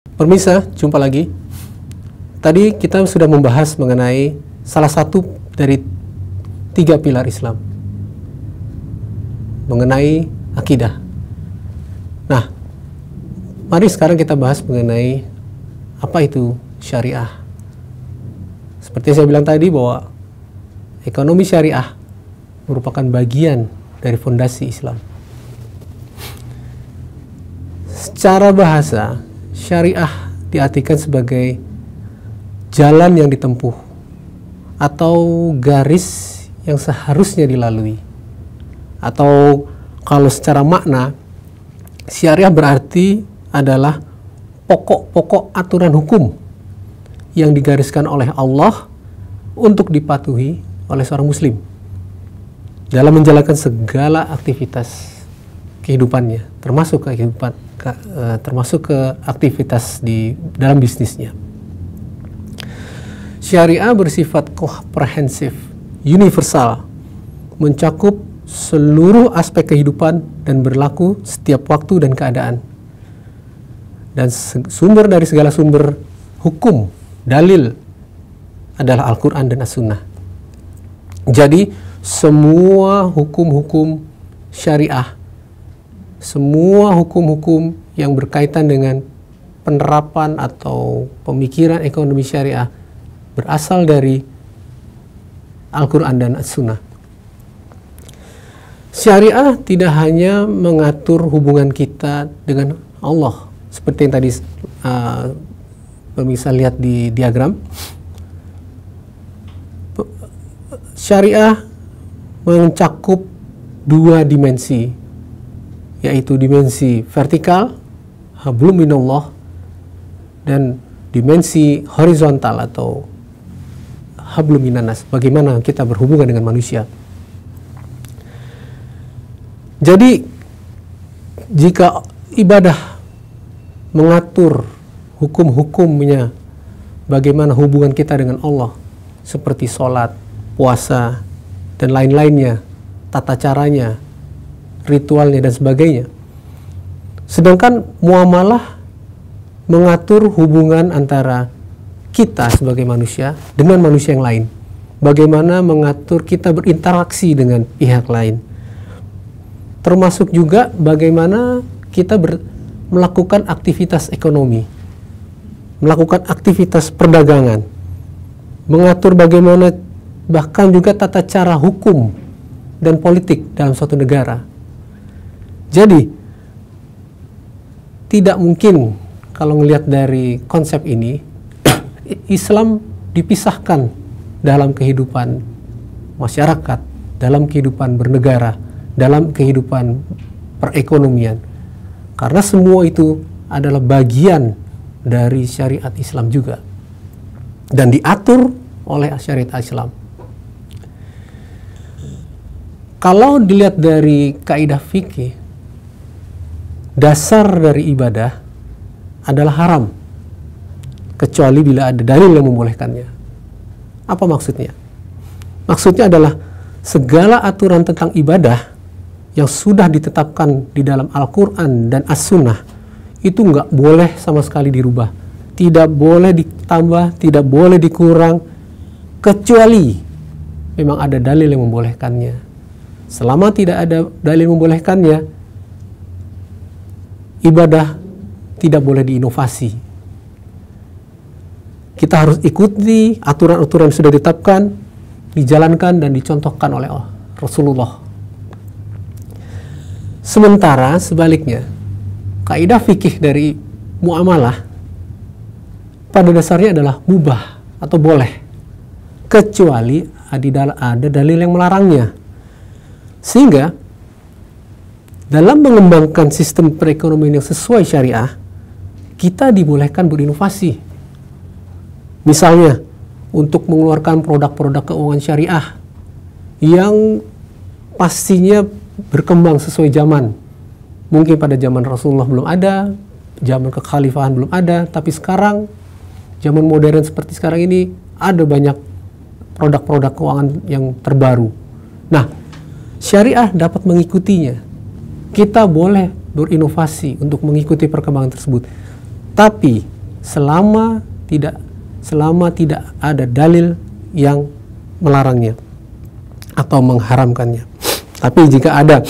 Pemirsa, jumpa lagi. Tadi kita sudah membahas mengenai salah satu dari 3 pilar Islam, mengenai akidah. Nah, mari sekarang kita bahas mengenai apa itu syariah. Seperti saya bilang tadi bahwa ekonomi syariah merupakan bagian dari fondasi Islam. Secara bahasa, syariah diartikan sebagai jalan yang ditempuh atau garis yang seharusnya dilalui. Atau kalau secara makna, syariah berarti adalah pokok-pokok aturan hukum yang digariskan oleh Allah untuk dipatuhi oleh seorang muslim dalam menjalankan segala aktivitas kehidupannya, termasuk ke aktivitas di dalam bisnisnya. Syariah bersifat komprehensif, universal, mencakup seluruh aspek kehidupan dan berlaku setiap waktu dan keadaan. Dan sumber dari segala sumber hukum, dalil adalah Al-Quran dan As-Sunnah. Jadi semua hukum-hukum syariah, semua hukum-hukum yang berkaitan dengan penerapan atau pemikiran ekonomi syariah berasal dari Al-Quran dan As-Sunnah. Syariah tidak hanya mengatur hubungan kita dengan Allah, seperti yang tadi pemirsa lihat di diagram. Syariah mencakup 2 dimensi, yaitu dimensi vertikal, hablum minallah, dan dimensi horizontal atau hablum minanas, bagaimana kita berhubungan dengan manusia. Jadi jika ibadah mengatur hukum-hukumnya, bagaimana hubungan kita dengan Allah, seperti sholat, puasa, dan lain-lainnya, tata caranya, ritualnya, dan sebagainya. Sedangkan muamalah mengatur hubungan antara kita sebagai manusia dengan manusia yang lain. Bagaimana mengatur kita berinteraksi dengan pihak lain. Termasuk juga bagaimana kita melakukan aktivitas ekonomi, melakukan aktivitas perdagangan, mengatur bagaimana bahkan juga tata cara hukum dan politik dalam suatu negara. Jadi tidak mungkin kalau melihat dari konsep ini, Islam dipisahkan dalam kehidupan masyarakat, dalam kehidupan bernegara, dalam kehidupan perekonomian. Karena semua itu adalah bagian dari syariat Islam juga. Dan diatur oleh syariat Islam. Kalau dilihat dari kaidah fikih, dasar dari ibadah adalah haram, kecuali bila ada dalil yang membolehkannya. Apa maksudnya? Maksudnya adalah segala aturan tentang ibadah yang sudah ditetapkan di dalam Al-Quran dan As-Sunnah itu nggak boleh sama sekali dirubah, tidak boleh ditambah, tidak boleh dikurang, kecuali memang ada dalil yang membolehkannya. Selama tidak ada dalil yang membolehkannya, ibadah tidak boleh diinovasi. Kita harus ikuti aturan-aturan yang sudah ditetapkan, dijalankan dan dicontohkan oleh Rasulullah. Sementara sebaliknya, kaidah fikih dari muamalah pada dasarnya adalah mubah atau boleh, kecuali ada dalil yang melarangnya. Sehingga dalam mengembangkan sistem perekonomian yang sesuai syariah, kita dibolehkan berinovasi. Misalnya, untuk mengeluarkan produk-produk keuangan syariah yang pastinya berkembang sesuai zaman. Mungkin pada zaman Rasulullah belum ada, zaman kekhalifahan belum ada, tapi sekarang, zaman modern seperti sekarang ini, ada banyak produk-produk keuangan yang terbaru. Nah, syariah dapat mengikutinya. Kita boleh berinovasi untuk mengikuti perkembangan tersebut. Tapi selama tidak ada dalil yang melarangnya atau mengharamkannya. Tapi jika ada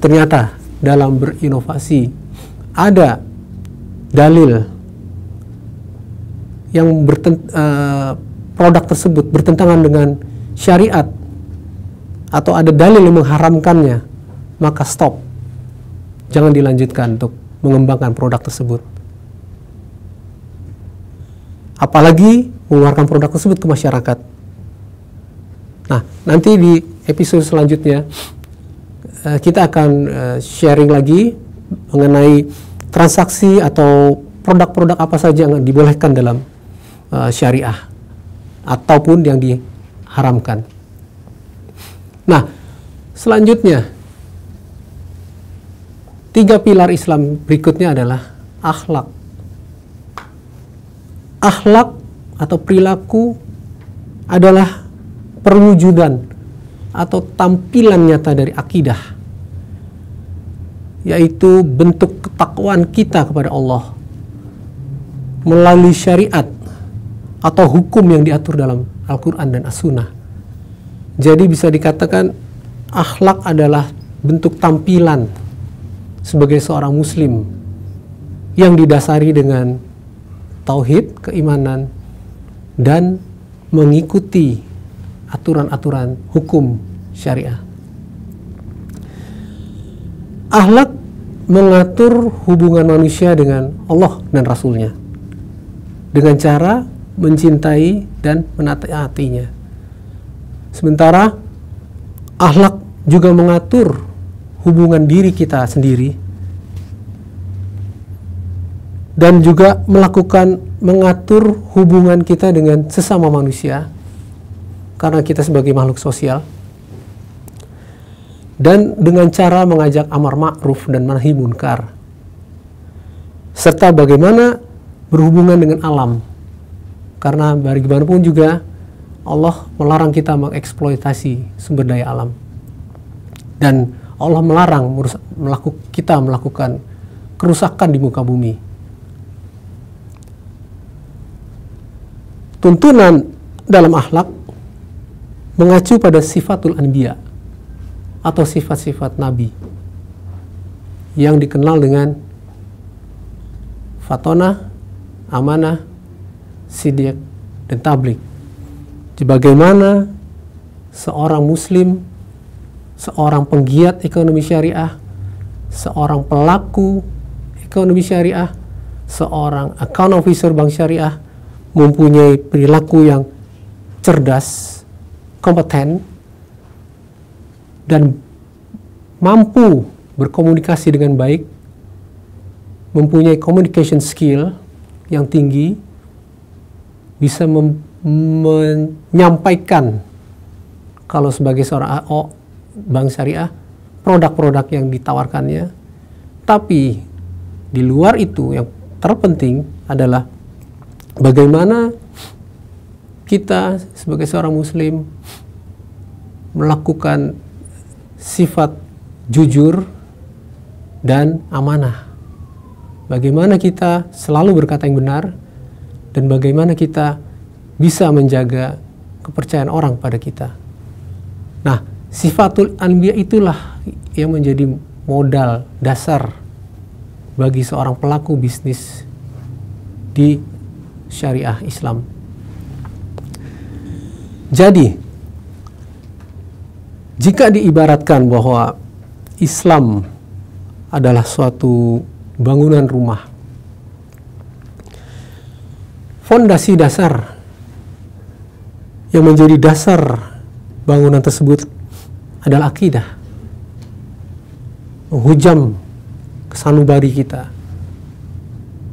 ternyata dalam berinovasi ada dalil yang produk tersebut bertentangan dengan syariat atau ada dalil yang mengharamkannya, maka stop. Jangan dilanjutkan untuk mengembangkan produk tersebut. Apalagi mengeluarkan produk tersebut ke masyarakat. Nah, nanti di episode selanjutnya kita akan sharing lagi mengenai transaksi atau produk-produk apa saja yang dibolehkan dalam syariah ataupun yang diharamkan. Nah, selanjutnya 3 pilar Islam berikutnya adalah akhlak. Akhlak atau perilaku adalah perwujudan atau tampilan nyata dari akidah, yaitu bentuk ketakwaan kita kepada Allah melalui syariat atau hukum yang diatur dalam Al-Quran dan As-Sunnah. Jadi bisa dikatakan akhlak adalah bentuk tampilan sebagai seorang muslim yang didasari dengan tauhid, keimanan, dan mengikuti aturan-aturan hukum syariah. Akhlak mengatur hubungan manusia dengan Allah dan Rasul-Nya dengan cara mencintai dan menaatinya. Sementara akhlak juga mengatur hubungan diri kita sendiri dan juga mengatur hubungan kita dengan sesama manusia karena kita sebagai makhluk sosial, dan dengan cara mengajak amar ma'ruf dan nahi munkar, serta bagaimana berhubungan dengan alam, karena bagaimanapun juga Allah melarang kita mengeksploitasi sumber daya alam, dan Allah melarang kita melakukan kerusakan di muka bumi. Tuntunan dalam akhlak mengacu pada sifatul anbiya atau sifat-sifat nabi yang dikenal dengan fatonah, amanah, siddiq, dan tabligh. Bagaimana seorang muslim, seorang penggiat ekonomi syariah, seorang pelaku ekonomi syariah, seorang account officer bank syariah mempunyai perilaku yang cerdas, kompeten, dan mampu berkomunikasi dengan baik, mempunyai communication skill yang tinggi, bisa menyampaikan kalau sebagai seorang AO bank syariah produk-produk yang ditawarkannya. Tapi di luar itu yang terpenting adalah bagaimana kita sebagai seorang muslim melakukan sifat jujur dan amanah. Bagaimana kita selalu berkata yang benar, dan bagaimana kita bisa menjaga kepercayaan orang pada kita. Nah, sifatul anbiya itulah yang menjadi modal dasar bagi seorang pelaku bisnis di syariah Islam. Jadi, jika diibaratkan bahwa Islam adalah suatu bangunan rumah, fondasi dasar yang menjadi dasar bangunan tersebut adalah akidah, menghujam kesanubari kita,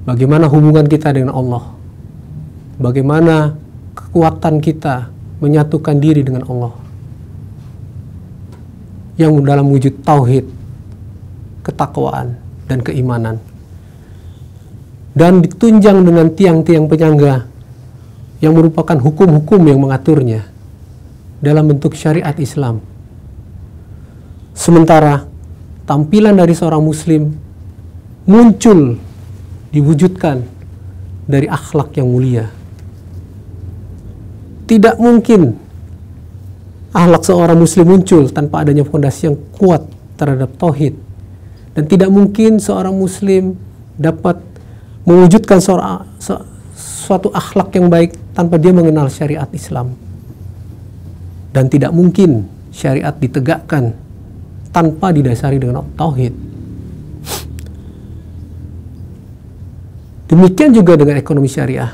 bagaimana hubungan kita dengan Allah, bagaimana kekuatan kita menyatukan diri dengan Allah yang dalam wujud tauhid, ketakwaan, dan keimanan, dan ditunjang dengan tiang-tiang penyangga yang merupakan hukum-hukum yang mengaturnya dalam bentuk syariat Islam. Sementara tampilan dari seorang muslim muncul di diwujudkan dari akhlak yang mulia. Tidak mungkin akhlak seorang muslim muncul tanpa adanya fondasi yang kuat terhadap tauhid. Dan tidak mungkin seorang muslim dapat mewujudkan suatu akhlak yang baik tanpa dia mengenal syariat Islam. Dan tidak mungkin syariat ditegakkan tanpa didasari dengan tauhid. Demikian juga dengan ekonomi syariah.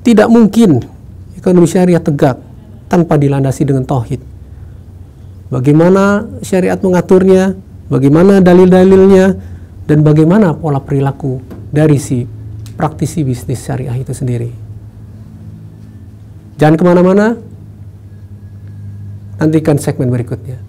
Tidak mungkin ekonomi syariah tegak tanpa dilandasi dengan tauhid. Bagaimana syariat mengaturnya, bagaimana dalil-dalilnya, dan bagaimana pola perilaku dari si praktisi bisnis syariah itu sendiri. Jangan kemana-mana, nantikan segmen berikutnya.